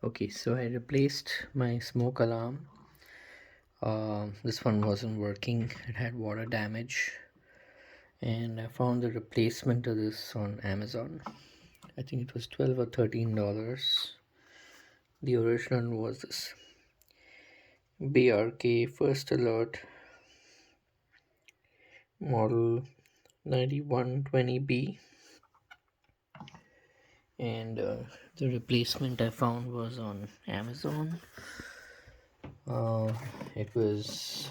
Okay, so I replaced my smoke alarm. This one wasn't working, it had water damage, and I found the replacement of this on Amazon. I think it was $12 or $13. The original was this BRK First Alert model 9120B, and the replacement I found was on Amazon. It was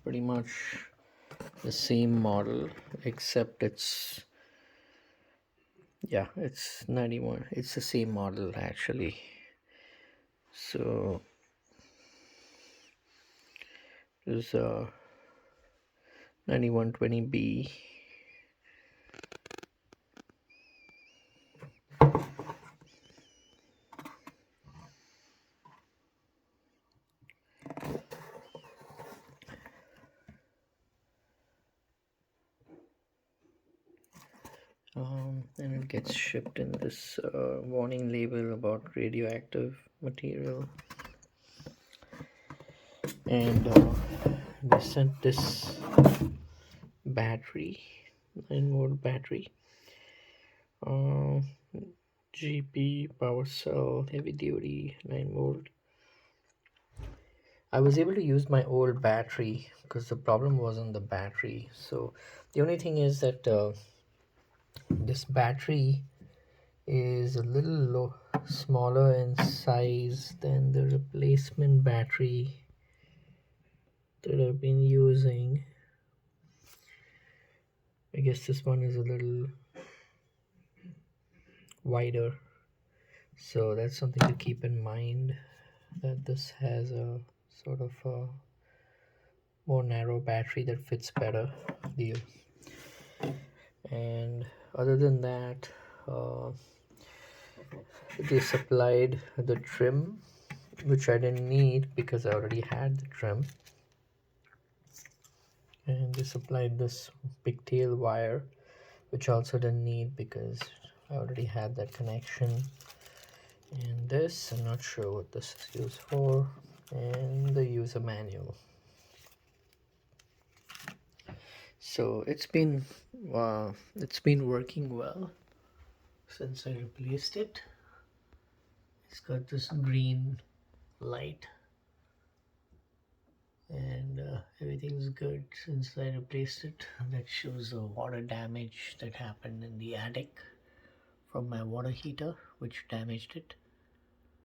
pretty much the same model, except it's 91. It's the same model actually. So there's a 9120B. And it gets shipped in this warning label about radioactive material. And they sent this battery, 9-volt battery, uh, GP power cell, heavy duty, 9-volt. I was able to use my old battery because the problem wasn't the battery. So the only thing is that this battery is a little smaller in size than the replacement battery that I've been using. I guess this one is a little wider, so that's something to keep in mind, that this has a sort of a more narrow battery that fits better the and other than that, uh, they supplied the trim, which I didn't need because I already had the trim, and they supplied this pigtail wire, which I also didn't need because I already had that connection. And this, I'm not sure what this is used for, and the user manual. So it's been working well since I replaced it. It's got this green light, and everything's good since I replaced it. That shows the water damage that happened in the attic from my water heater, which damaged it.